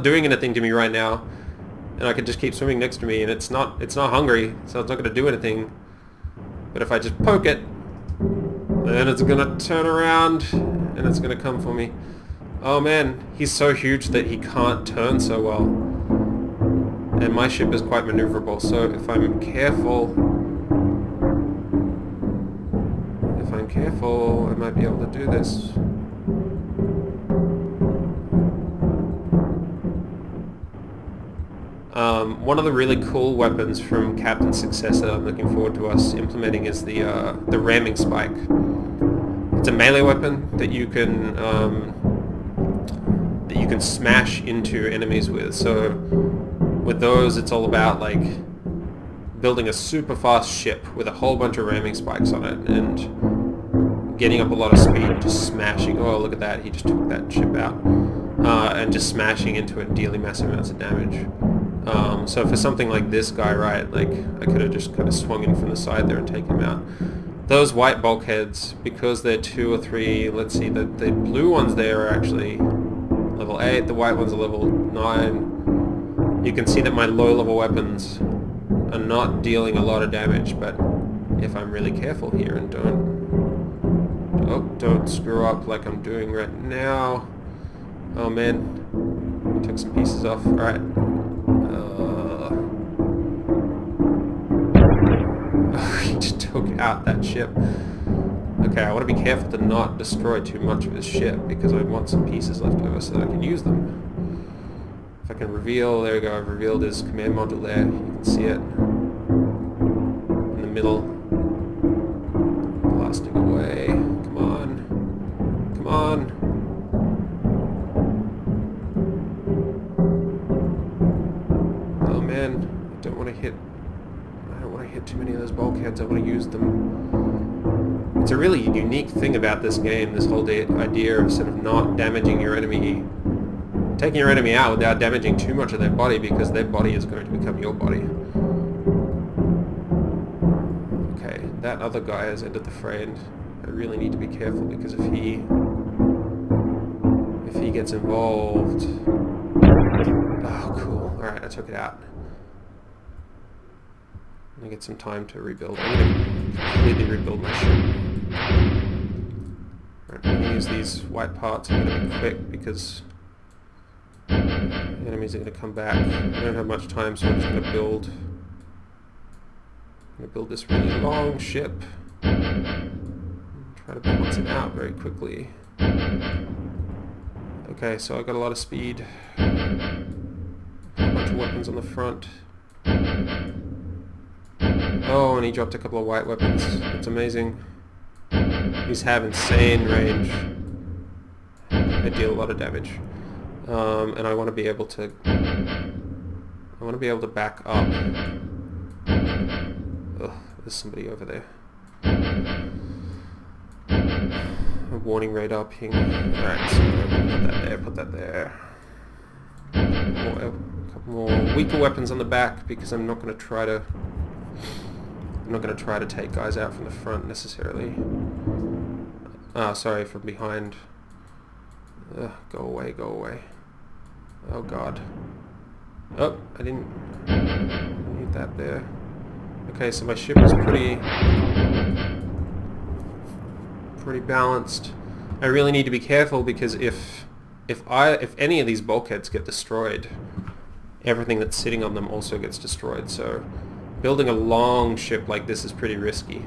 doing anything to me right now, and I can just keep swimming next to me, and it's not hungry, so it's not going to do anything. But if I just poke it, then it's going to turn around and it's going to come for me. Oh man, he's so huge that he can't turn so well, and my ship is quite maneuverable, so if I'm careful, I might be able to do this. One of the really cool weapons from Captain's Successor I'm looking forward to us implementing is the ramming spike. It's a melee weapon that you can smash into enemies with. So with those, it's all about like building a super fast ship with a whole bunch of ramming spikes on it and getting up a lot of speed and just smashing. Oh, look at that! He just took that ship out, and just smashing into it, dealing massive amounts of damage. So for something like this guy, right, like I could have just kind of swung in from the side there and taken him out. Those white bulkheads, because they're 2 or 3, let's see, the blue ones there are actually level 8, the white ones are level 9. You can see that my low level weapons are not dealing a lot of damage, but if I'm really careful here and don't screw up like I'm doing right now. Oh man, I took some pieces off. Alright. He just took out that ship. Okay, I want to be careful to not destroy too much of his ship because I want some pieces left over so that I can use them. If I can reveal, there we go, I've revealed his command module there. You can see it in the middle. Blasting away. Come on. Come on. Oh man, I don't want to hit too many of those bulkheads. I want to use them. It's a really unique thing about this game, this whole idea of sort of not damaging your enemy, taking your enemy out without damaging too much of their body, because their body is going to become your body. Okay, that other guy has entered the fray, and I really need to be careful, because if he gets involved... Oh, cool. Alright, I took it out. I'm gonna get some time to rebuild. I'm gonna completely rebuild my ship. Alright, I'm gonna use these white parts. I'm gonna be quick because the enemies are gonna come back. I don't have much time, so I'm just gonna build this really long ship. Try to balance it out very quickly. Okay, so I got a lot of speed. A bunch of weapons on the front. Oh, and he dropped a couple of white weapons. It's amazing. These have insane range. They deal a lot of damage. And I want to be able to... back up. Ugh, there's somebody over there. A warning radar ping. Alright, so put that there. A couple more weaker weapons on the back, because I'm not going to try to take guys out from the front necessarily. Sorry, from behind. Go away, go away. Oh god. Oh, I didn't need that there. Okay, so my ship is pretty balanced. I really need to be careful, because if any of these bulkheads get destroyed, everything that's sitting on them also gets destroyed. So building a long ship like this is pretty risky.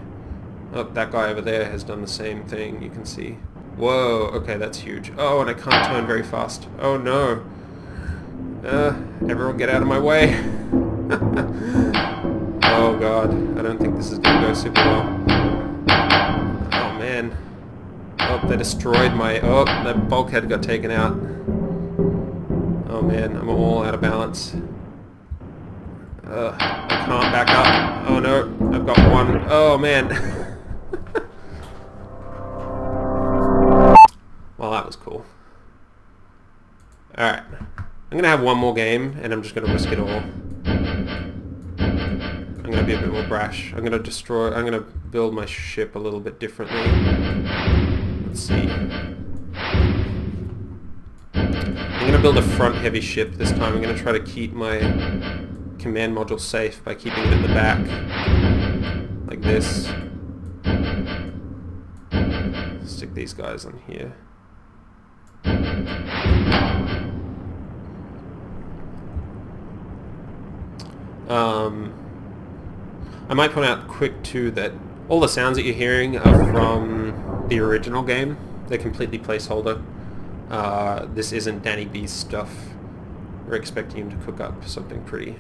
Oh, that guy over there has done the same thing, you can see. Whoa, okay, that's huge. Oh, and I can't turn very fast. Oh no. Everyone get out of my way. Oh god, I don't think this is going to go super well. Oh man. Oh, they destroyed my... Oh, that bulkhead got taken out. Oh man, I'm all out of balance. I can't back up. Oh no, I've got one. Oh man. Well, that was cool. Alright. I'm going to have one more game, and I'm just going to risk it all. I'm going to be a bit more brash. I'm going to destroy... I'm going to build my ship a little bit differently. Let's see. I'm going to build a front-heavy ship this time. I'm going to try to keep my command module safe by keeping it in the back. Like this. Stick these guys on here. I might point out quick too that all the sounds that you're hearing are from the original game. They're completely placeholder. This isn't Danny B's stuff. We're expecting him to cook up something pretty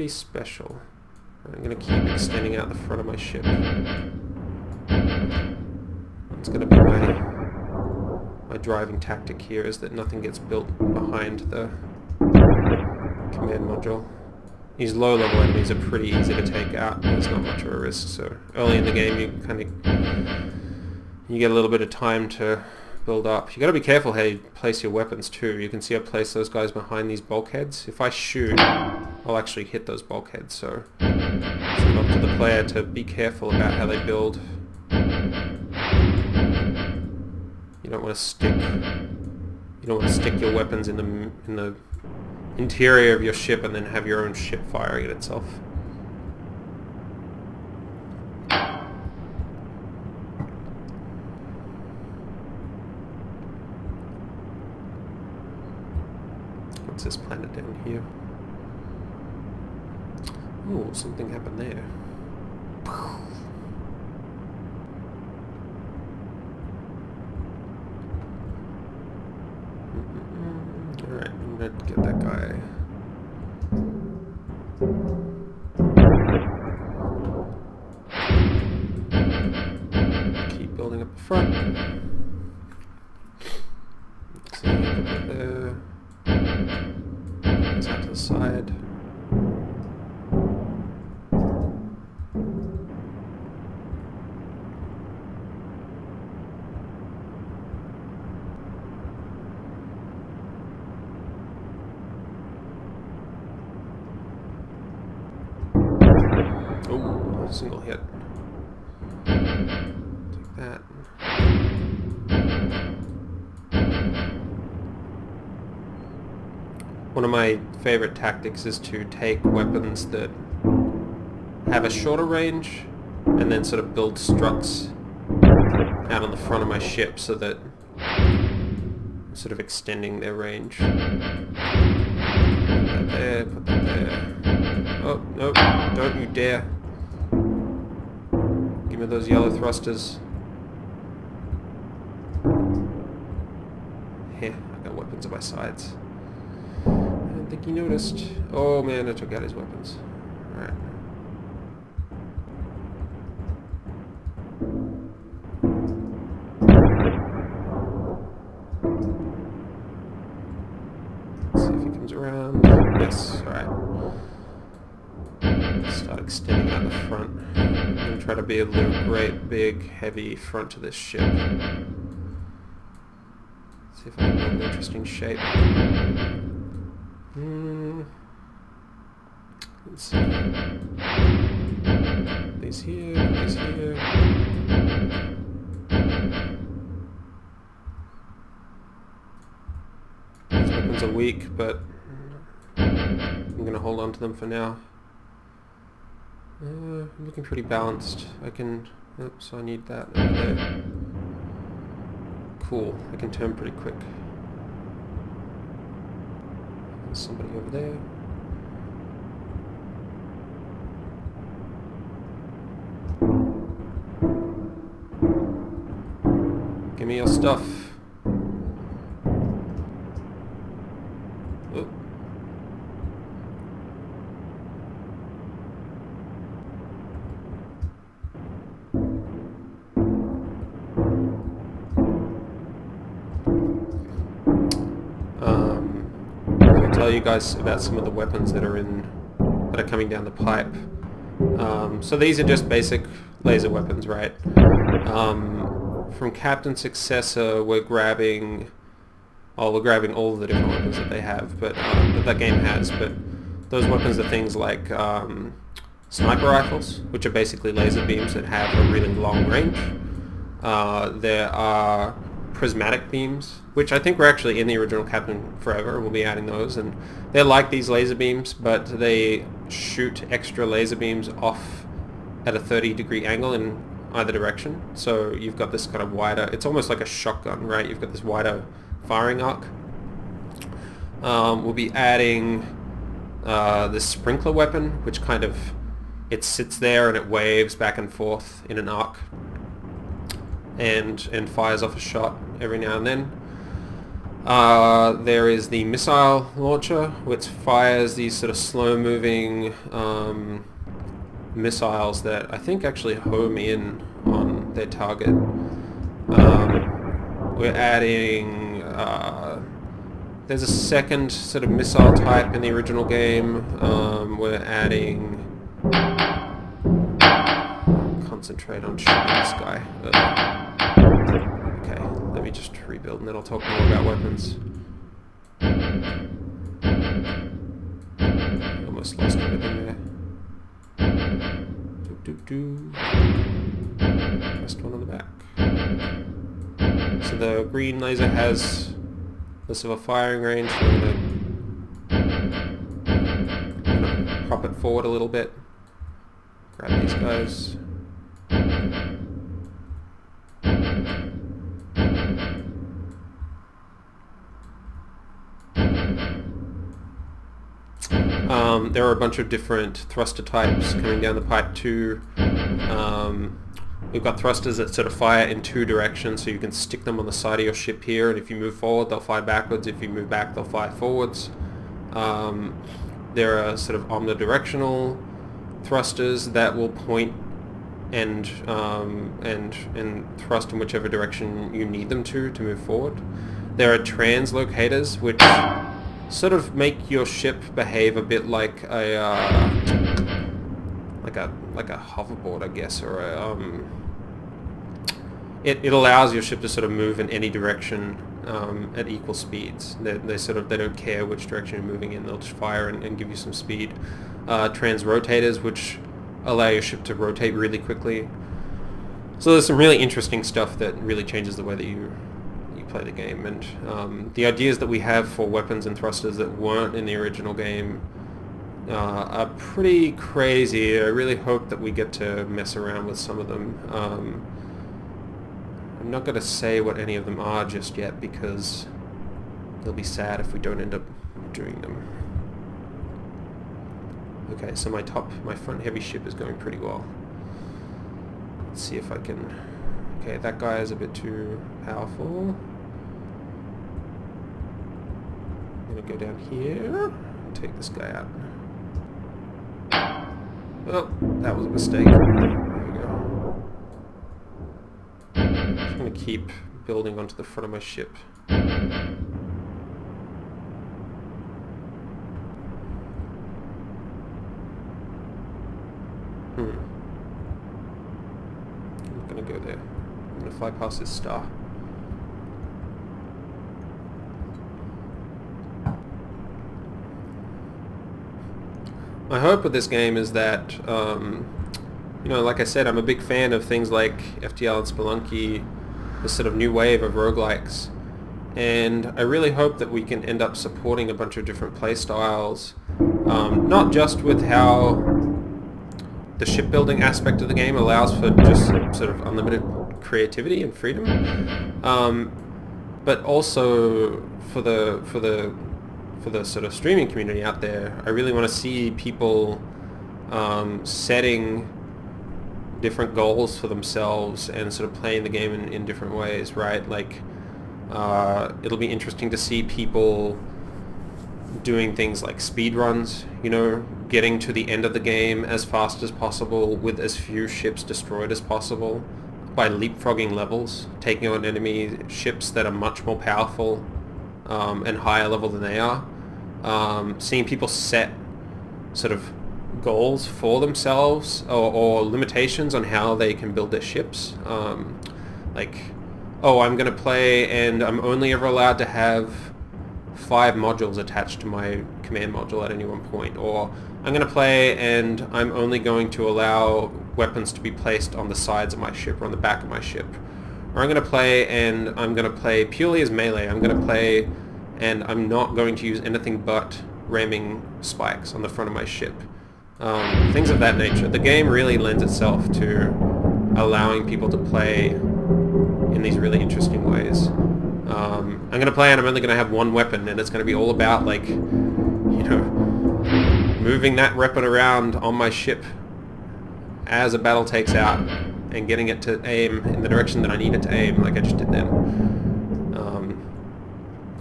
special. I'm going to keep extending out the front of my ship. It's going to be my driving tactic here, is that nothing gets built behind the command module. These low-level enemies are pretty easy to take out. There's not much of a risk, so early in the game you get a little bit of time to build up. You got to be careful how you place your weapons too. You can see I place those guys behind these bulkheads. If I shoot, I'll actually hit those bulkheads, so it's up to the player to be careful about how they build. You don't want to stick your weapons in the interior of your ship and then have your own ship firing at itself. What's this planet down here? Oh, something happened there. Alright, I'm gonna get that guy. Keep building up the front. Let's see, put that there. It's out to the side. Oh, single hit. Take that. One of my favorite tactics is to take weapons that have a shorter range and then sort of build struts out on the front of my ship so that I'm sort of extending their range. Put that there, put that there. Oh, no, don't you dare. Give me those yellow thrusters. Here, I got weapons on my sides. I don't think he noticed. Oh man, I took out his weapons. Alright. Let's see if he comes around. Yes, alright. Start extending out the front. I'm going to try to be a little great, big, heavy front to this ship. See if I can build an interesting shape. Let's see. These here, these here. These weapons are weak, but I'm going to hold on to them for now. I'm looking pretty balanced. I can... Oops, I need that over there. Cool. I can turn pretty quick. There's somebody over there. me your stuff. Oop. I'll tell you guys about some of the weapons that are coming down the pipe. So these are just basic laser weapons, right? From Captain Successor, we're grabbing all the different weapons that they have, but that game has. But those weapons are things like sniper rifles, which are basically laser beams that have a really long range. There are prismatic beams, which I think were actually in the original Captain Forever. We'll be adding those, and they're like these laser beams, but they shoot extra laser beams off at a 30-degree angle in either direction. So you've got this kind of wider, it's almost like a shotgun, right? You've got this wider firing arc. We'll be adding this sprinkler weapon, which kind of, it sits there and it waves back and forth in an arc and fires off a shot every now and then. There is the missile launcher, which fires these sort of slow-moving missiles that I think actually home in on their target. We're adding... there's a second sort of missile type in the original game. We're adding... Concentrate on shooting this guy. Okay, let me just rebuild and then I'll talk more about weapons. Almost lost everything there. First one on the back. So the green laser has less of a firing range, so I'm gonna prop it forward a little bit. Grab these guys. There are a bunch of different thruster types coming down the pipe too. We've got thrusters that sort of fire in two directions, so you can stick them on the side of your ship here, and if you move forward they'll fire backwards, if you move back they'll fire forwards. There are sort of omnidirectional thrusters that will point and thrust in whichever direction you need them to move forward. There are translocators, which sort of make your ship behave a bit like a hoverboard, I guess, or a, it allows your ship to sort of move in any direction at equal speeds. They don't care which direction you're moving in. They'll just fire and give you some speed. Transrotators, which allow your ship to rotate really quickly. So there's some really interesting stuff that really changes the way that you play the game, and the ideas that we have for weapons and thrusters that weren't in the original game are pretty crazy. I really hope that we get to mess around with some of them. I'm not going to say what any of them are just yet, because they'll be sad if we don't end up doing them. Okay, so my front heavy ship is going pretty well. Let's see if I can... Okay, that guy is a bit too powerful. I'm gonna go down here and take this guy out. Oh, that was a mistake. There we go. I'm just gonna keep building onto the front of my ship. I'm not gonna go there. I'm gonna fly past this star. My hope with this game is that, you know, like I said, I'm a big fan of things like FTL and Spelunky, this sort of new wave of roguelikes, and I really hope that we can end up supporting a bunch of different play styles, not just with how the shipbuilding aspect of the game allows for just sort of unlimited creativity and freedom, but also for the sort of streaming community out there. I really want to see people setting different goals for themselves and sort of playing the game in different ways, right? Like, it'll be interesting to see people doing things like speed runs, you know, getting to the end of the game as fast as possible with as few ships destroyed as possible by leapfrogging levels, taking on enemy ships that are much more powerful and higher level than they are. Seeing people set sort of goals for themselves or limitations on how they can build their ships. Like, oh, I'm going to play and I'm only ever allowed to have 5 modules attached to my command module at any one point, or I'm going to play and I'm only going to allow weapons to be placed on the sides of my ship or on the back of my ship, or I'm going to play and I'm going to play purely as melee. I'm going to play and I'm not going to use anything but ramming spikes on the front of my ship. Things of that nature. The game really lends itself to allowing people to play in these really interesting ways. I'm going to play and I'm only going to have one weapon, and it's going to be all about, like, you know, moving that weapon around on my ship as a battle takes out and getting it to aim in the direction that I need it to aim, like I just did then.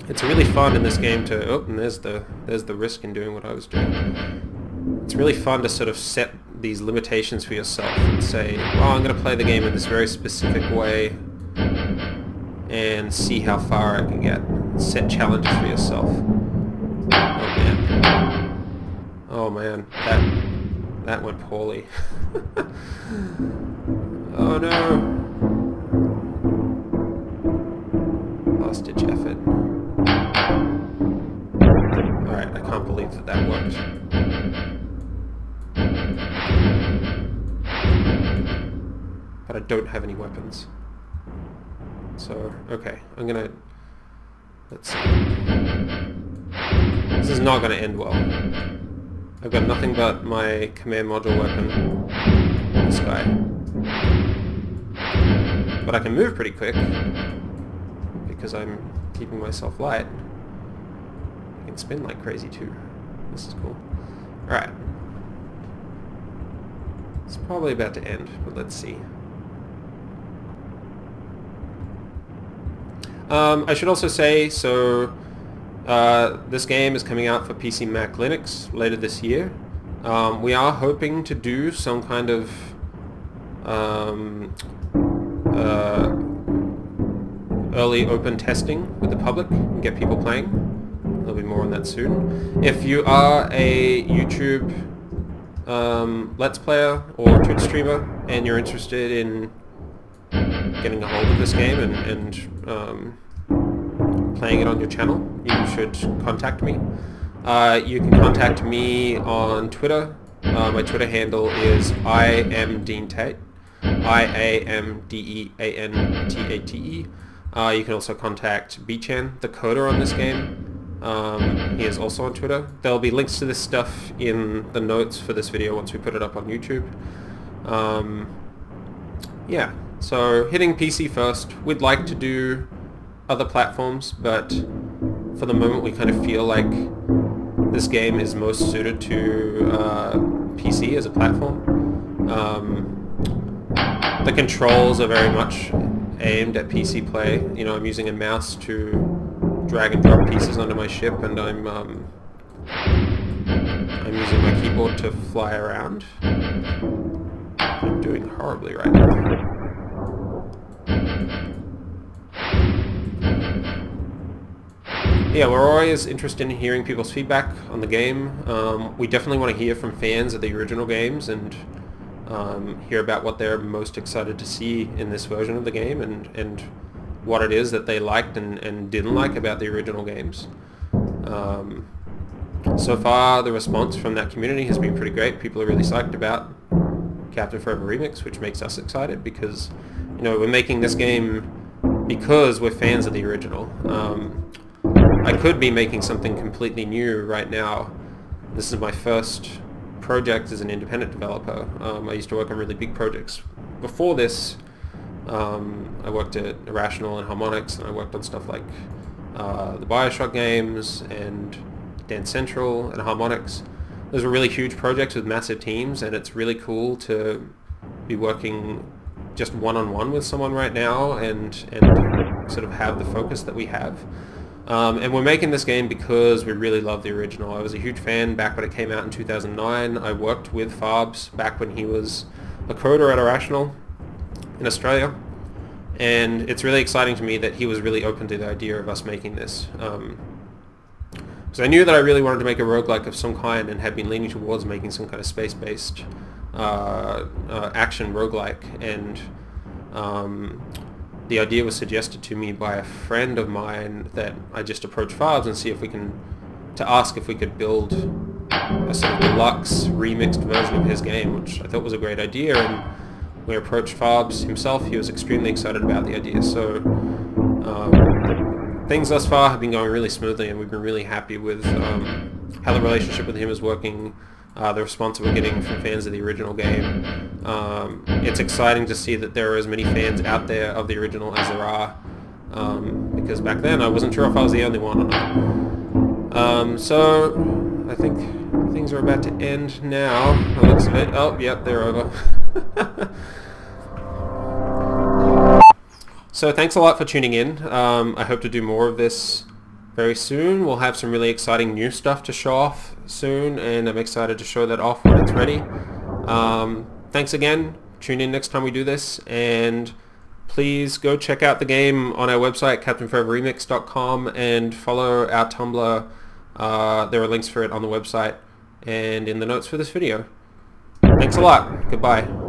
It's really fun in this game to... Oh, and there's the risk in doing what I was doing. It's really fun to sort of set these limitations for yourself and say, well, I'm going to play the game in this very specific way and see how far I can get. Set challenges for yourself. Oh man, that went poorly. Oh no. Last ditch effort. Alright, I can't believe that worked. But I don't have any weapons. So, okay, I'm gonna... Let's see. This is not gonna end well. I've got nothing but my command module weapon. This guy. But I can move pretty quick, because I'm keeping myself light. I can spin like crazy too. This is cool. Alright. It's probably about to end, but let's see. I should also say, so this game is coming out for PC, Mac, Linux later this year. We are hoping to do some kind of early open testing with the public and get people playing. There'll be more on that soon. If you are a YouTube Let's Player or Twitch streamer and you're interested in getting a hold of this game and playing it on your channel, you should contact me. You can contact me on Twitter. My Twitter handle is IamDeanTate. IamDeanTate. You can also contact Bchan, the coder on this game. He is also on Twitter. There'll be links to this stuff in the notes for this video once we put it up on YouTube. Yeah. So, hitting PC first. We'd like to do other platforms, but for the moment we kind of feel like this game is most suited to PC as a platform. The controls are very much aimed at PC play. You know, I'm using a mouse to drag and drop pieces onto my ship, and I'm using my keyboard to fly around. I'm doing horribly right now. Yeah, we're always interested in hearing people's feedback on the game. We definitely want to hear from fans of the original games and hear about what they're most excited to see in this version of the game and what it is that they liked and didn't like about the original games. So far, the response from that community has been pretty great. People are really psyched about Captain Forever Remix, which makes us excited because, you know, we're making this game because we're fans of the original. I could be making something completely new right now. This is my first project as an independent developer. I used to work on really big projects. Before this, I worked at Irrational and Harmonix, and I worked on stuff like the Bioshock games and Dance Central and Harmonix. Those were really huge projects with massive teams, and it's really cool to be working just one-on-one with someone right now and sort of have the focus that we have. And we're making this game because we really love the original. I was a huge fan back when it came out in 2009. I worked with Farbs back when he was a coder at Irrational in Australia. And it's really exciting to me that he was really open to the idea of us making this. So I knew that I really wanted to make a roguelike of some kind and had been leaning towards making some kind of space-based action roguelike. And the idea was suggested to me by a friend of mine that I just approach Farbs and see if we can, to ask if we could build a sort of deluxe remixed version of his game, which I thought was a great idea. And we approached Farbs himself. He was extremely excited about the idea. So things thus far have been going really smoothly, and we've been really happy with how the relationship with him is working, the response we're getting from fans of the original game. It's exciting to see that there are as many fans out there of the original as there are, because back then I wasn't sure if I was the only one or not. So I think things are about to end now. The looks of it. Oh, yep, they're over. So thanks a lot for tuning in. I hope to do more of this very soon. We'll have some really exciting new stuff to show off soon, and I'm excited to show that off when it's ready. Thanks again. Tune in next time we do this, and please go check out the game on our website, captainforeverremix.com, and follow our Tumblr. There are links for it on the website and in the notes for this video. Thanks a lot. Goodbye.